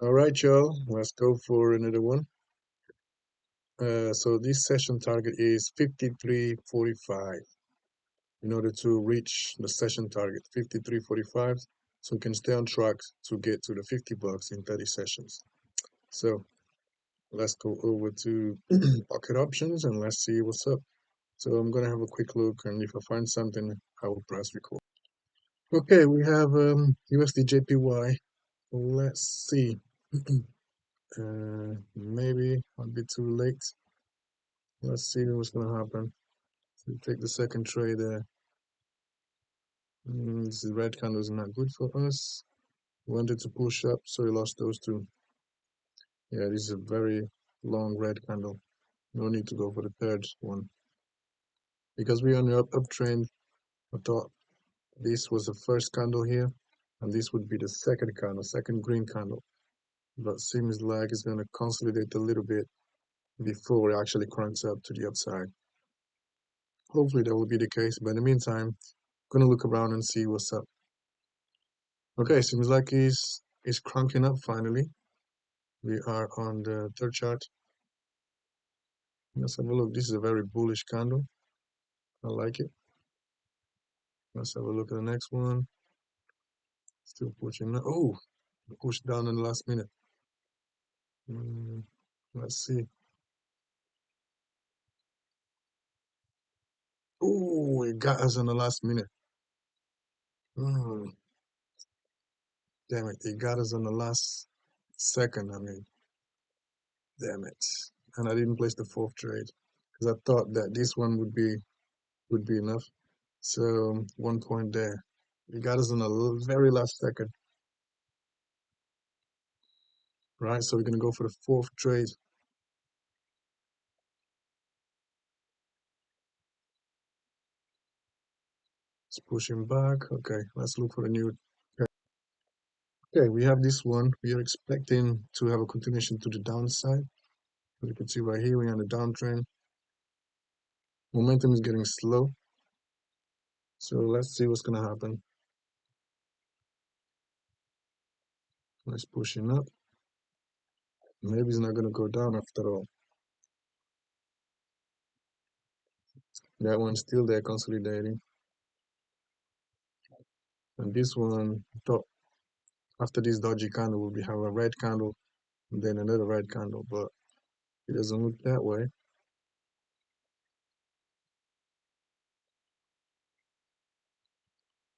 All right, y'all, let's go for another one. So this session target is 53.45 in order to reach the session target, 53.45, so we can stay on track to get to the $50 in 30 sessions. So let's go over to pocket options and let's see what's up. So I'm gonna have a quick look, and if I find something, I will press record. Okay, we have USD Let's see. Maybe might be too late. Let's see what's gonna happen. So take the second trade there. This red candle is not good for us. We wanted to push up, so we lost those two. Yeah, this is a very long red candle. No need to go for the third one. Because we're on the uptrend, I thought this was the first candle here, and this would be the second candle, second green candle. But seems like it's gonna consolidate a little bit before it actually cranks up to the upside. Hopefully that will be the case, but in the meantime, I'm gonna look around and see what's up. Okay, seems like he's cranking up finally. We are on the third chart. Let's have a look. This is a very bullish candle. I like it. Let's have a look at the next one. Still pushing. Oh, pushed down in the last minute. Let's see. Oh, it got us in the last minute. Mm, damn it. It got us in the last second. I mean, damn it. And I didn't place the fourth trade because I thought that this one would be enough. So 1 point there. It got us in the very last second. Right, so we're gonna go for the fourth trade. It's pushing back. Okay, let's look for a new. Okay, we have this one. We are expecting to have a continuation to the downside. As you can see right here, we're on the downtrend. Momentum is getting slow. So let's see what's gonna happen. It's pushing up. Maybe it's not gonna go down after all. That one's still there consolidating. And this one, I thought after this dodgy candle, we have a red candle and then another red candle, but it doesn't look that way.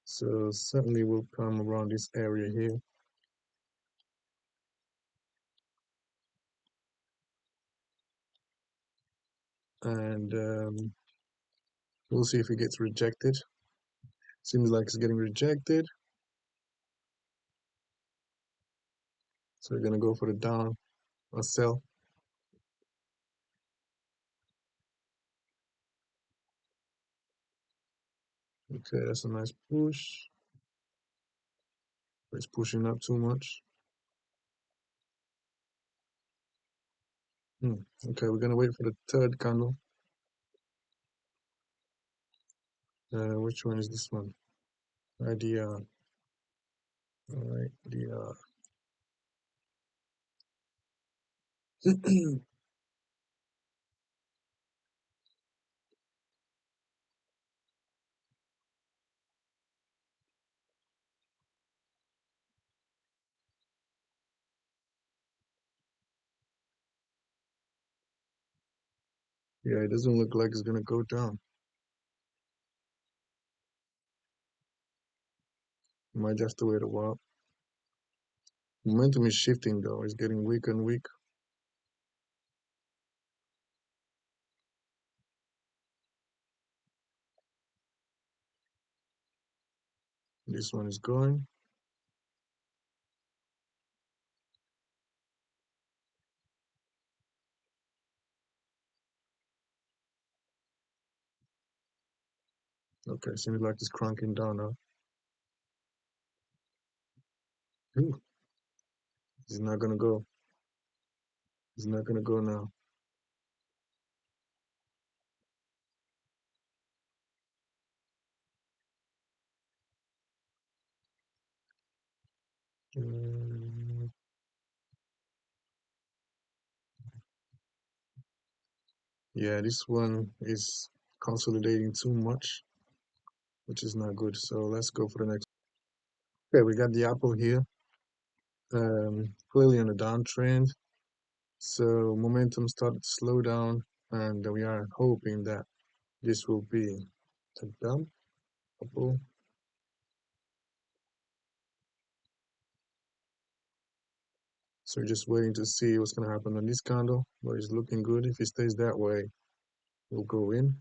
So certainly we'll come around this area here. And we'll see if it gets rejected. Seems like it's getting rejected. So we're gonna go for the down or sell. Okay, that's a nice push. It's pushing up too much. Okay, we're gonna wait for the third candle. Which one is this one? IDR. Alright, IDR. Yeah, it doesn't look like it's gonna go down. Might have to wait a while. Momentum is shifting though, it's getting weaker and weaker. This one is going. Okay, seems like it's cranking down now. Ooh, it's not gonna go. It's not gonna go now. Yeah, this one is consolidating too much, which is not good. So let's go for the next. Okay, we got the Apple here, clearly on a downtrend. So momentum started to slow down, and we are hoping that this will be a dump. Apple. So we're just waiting to see what's going to happen on this candle, but it's looking good. If it stays that way, we'll go in.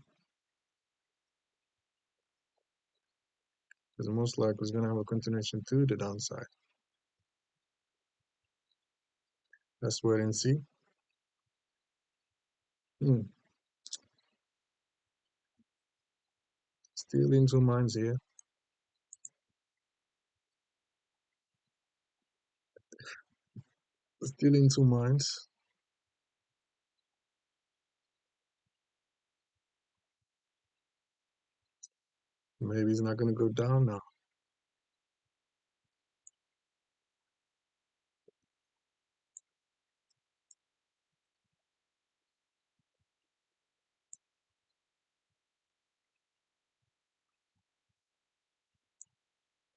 Because most likely it's going to have a continuation to the downside. Let's wait and see. Still in two minds here. Still in two minds. Maybe it's not going to go down now.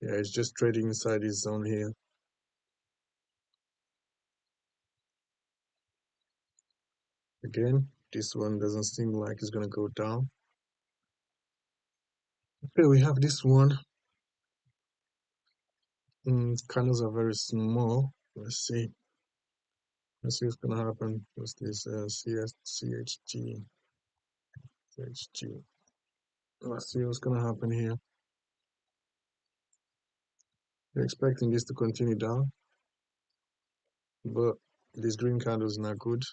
Yeah, it's just trading inside this zone here. Again, this one doesn't seem like it's going to go down. Okay, we have this one. Candles are very small. Let's see. Let's see what's going to happen. What's this? CHG. Let's see what's going to happen here. We're expecting this to continue down, but this green candle is not good.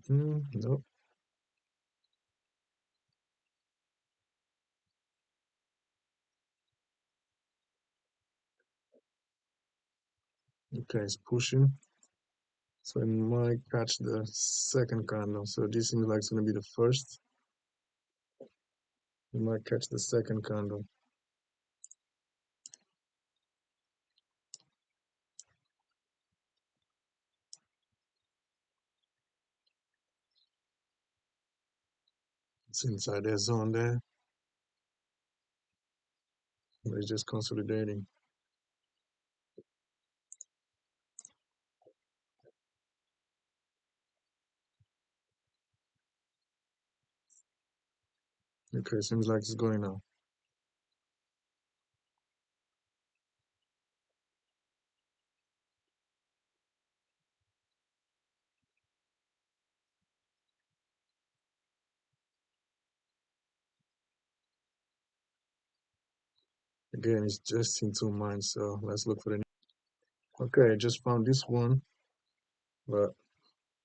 Nope. Okay, it's pushing. So it might catch the second candle. So this seems like it's going to be the first. It might catch the second candle. It's inside their zone there. It's just consolidating. Okay, seems like it's going now. Again, it's just in two minds. So let's look for the. Okay, I just found this one, but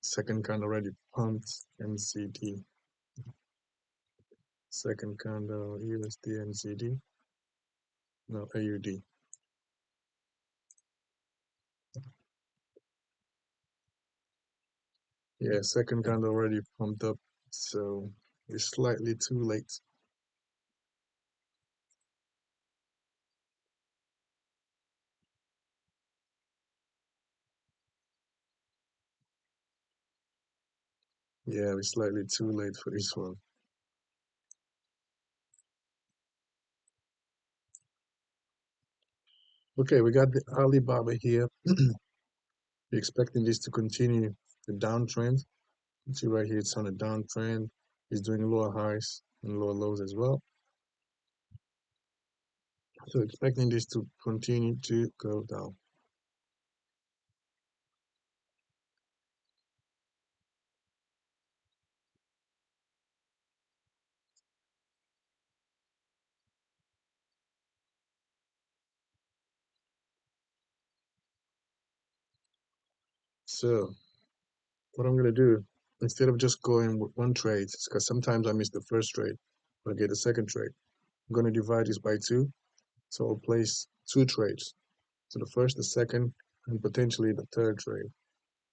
second candle already pumped NCD. Second candle USD NCD. No, AUD. Yeah, second candle already pumped up, so it's slightly too late. Yeah, it's slightly too late for this one. Okay, we got the Alibaba here. We're expecting this to continue the downtrend. You see right here, it's on a downtrend. It's doing lower highs and lower lows as well. So expecting this to continue to go down. So what I'm gonna do, instead of just going with one trade, because sometimes I miss the first trade, but I get the second trade. I'm gonna divide this by two. So I'll place two trades. So the first, the second, and potentially the third trade.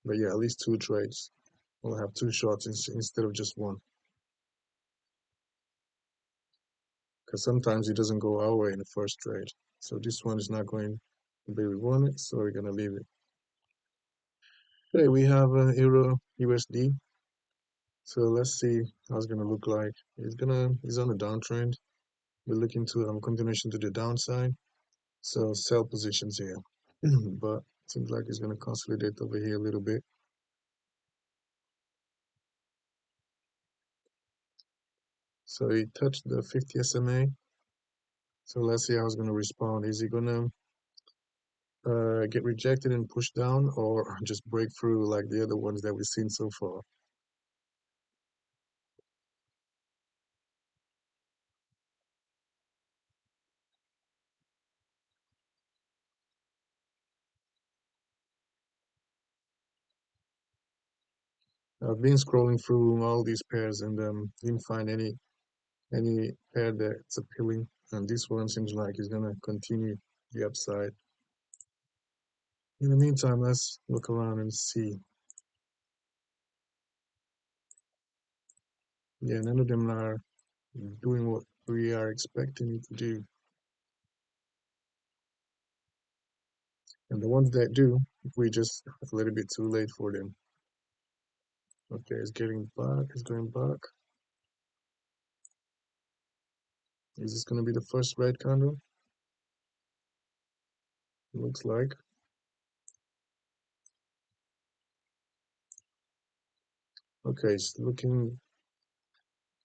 But yeah, at least two trades. We'll have two shots instead of just one. Because sometimes it doesn't go our way in the first trade. So this one is not going the way we want it, so we're gonna leave it. Okay, we have Euro USD. So let's see how it's gonna look like. It's on a downtrend. We're looking to continuation to the downside. So sell positions here. But seems like it's gonna consolidate over here a little bit. So it touched the 50 SMA. So let's see how it's gonna respond. Is it gonna get rejected and pushed down, or just break through like the other ones that we've seen so far? I've been scrolling through all these pairs and didn't find any pair that's appealing, and this one seems like it's gonna continue the upside. In the meantime, let's look around and see. Yeah, none of them are doing what we are expecting it to do, and the ones that do, we just a little bit too late for them. Okay, it's getting back. It's going back. Is this gonna be the first red candle? Looks like. Okay, it's looking.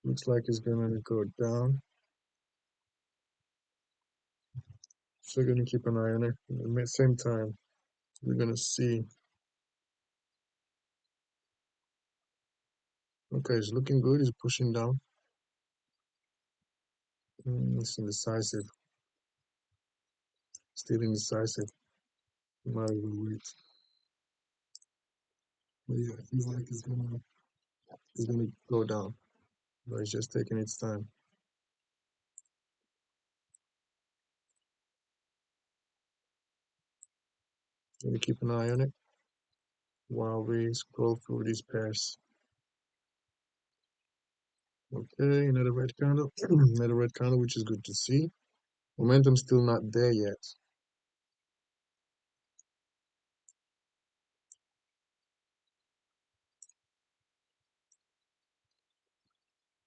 Looks like it's gonna go down. So we're gonna keep an eye on it. At the same time, we're gonna see. Okay, it's looking good. It's pushing down. It's indecisive. Still indecisive. Might as well wait. But yeah, it feels like it's gonna go down. But it's just taking its time. Gonna keep an eye on it while we scroll through these pairs. Okay, another red candle. Another red candle, which is good to see. Momentum still not there yet.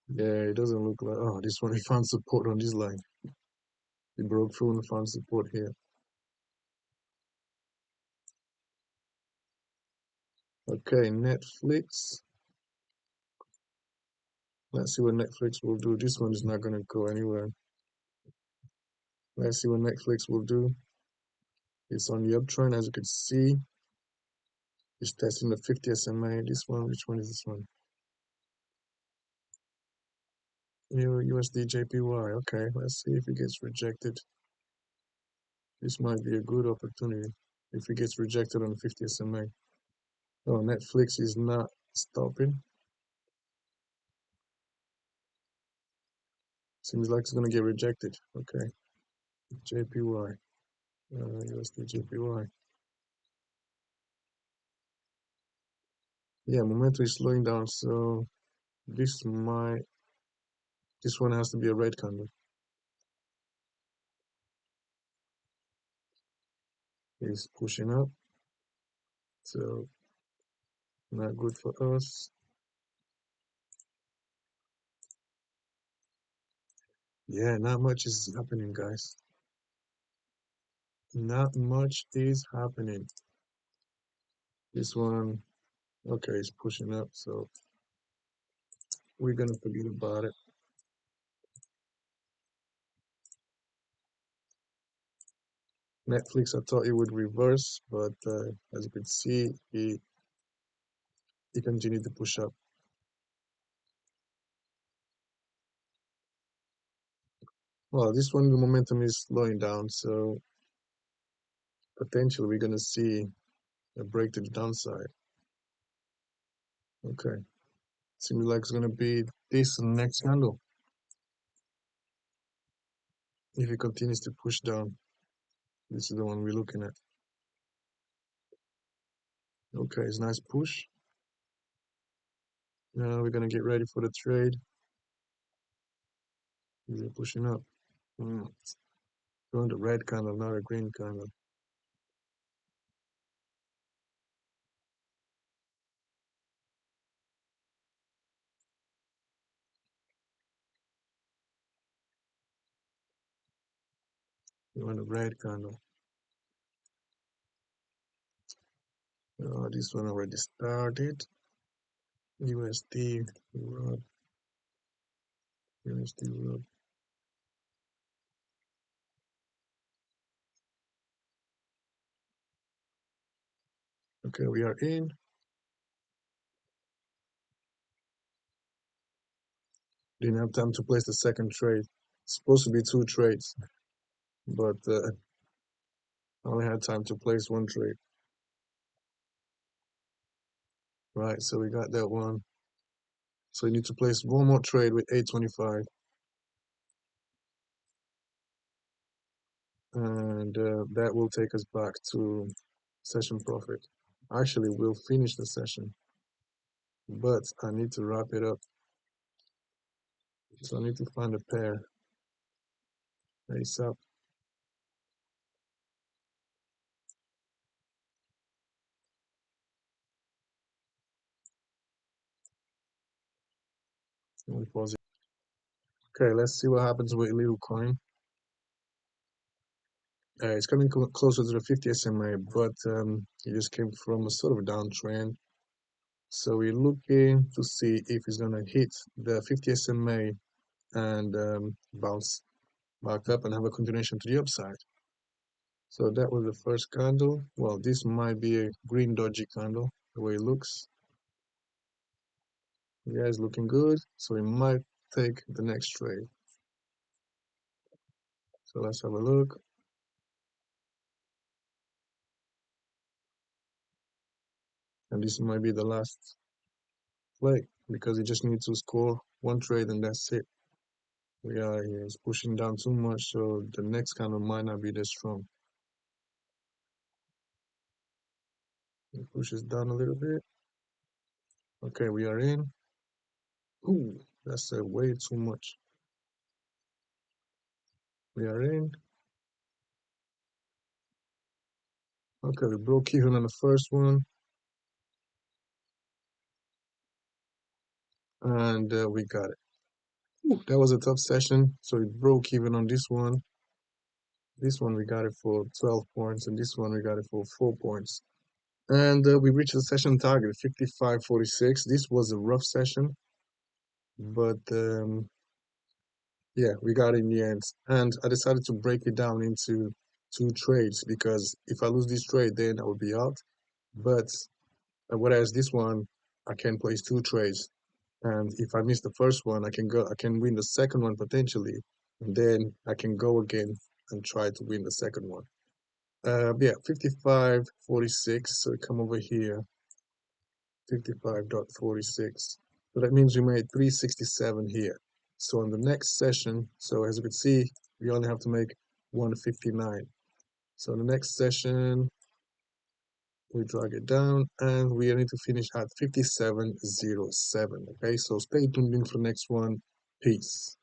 Yeah, it doesn't look like. Oh, this one, we found support on this line. It broke through and found support here. Okay, Netflix. Let's see what Netflix will do. This one is not going to go anywhere. Let's see what Netflix will do. It's on the uptrend, as you can see. It's testing the 50 SMA. This one, which one is this one? USD JPY. Okay, let's see if it gets rejected. This might be a good opportunity if it gets rejected on the 50 SMA. Oh, Netflix is not stopping. Seems like it's going to get rejected. Okay, JPY, USD JPY. Yeah, momentum is slowing down, so this might, this one has to be a red candle. It's pushing up, so not good for us. Yeah, not much is happening, guys. Not much is happening. This one, okay, it's pushing up, so we're gonna forget about it. Netflix, I thought it would reverse, but as you can see, it continued to push up. Well, this one, the momentum is slowing down, so potentially we're gonna see a break to the downside. Okay, seems like it's gonna be this next candle if it continues to push down. This is the one we're looking at. Okay, it's a nice push. Now we're gonna get ready for the trade. Is it pushing up? Mm. Going the red candle, not a green candle. We want a red candle. This one already started. USD rub, USD rub. Okay, we are in. Didn't have time to place the second trade. It's supposed to be 2 trades, but I only had time to place 1 trade. Right, so we got that one. So you need to place 1 more trade with 825. And that will take us back to session profit. Actually, we'll finish the session, but I need to wrap it up. So I need to find a pair ASAP. Let me pause it. Okay, let's see what happens with little coin. It's coming closer to the 50 SMA, but it just came from a sort of a downtrend. So we're looking to see if it's gonna hit the 50 SMA and bounce back up and have a continuation to the upside. So that was the first candle. Well, this might be a green dodgy candle, the way it looks. Yeah, it's looking good. So we might take the next trade. So let's have a look. And this might be the last play because you just need to score 1 trade and that's it. Yeah, it's pushing down too much, so the next candle might not be this strong. It pushes down a little bit. Okay, we are in. Ooh, that's way too much. We are in. Okay, we broke even on the first one. And we got it. Ooh, that was a tough session. So we broke even on this one. This one we got it for 12 points, and this one we got it for 4 points. And we reached the session target, 55.46. This was a rough session, but yeah, we got it in the end. And I decided to break it down into 2 trades because if I lose this trade, then I will be out. But whereas this one, I can place 2 trades. And if I miss the first one, I can win the second one potentially, and then I can go again and try to win the second one. Yeah, 55.46. So come over here, 55.46. So that means we made 367 here. So on the next session, so as you can see, we only have to make 159. So the next session, we drag it down and we need to finish at 57.07. Okay, so stay tuned in for the next one. Peace.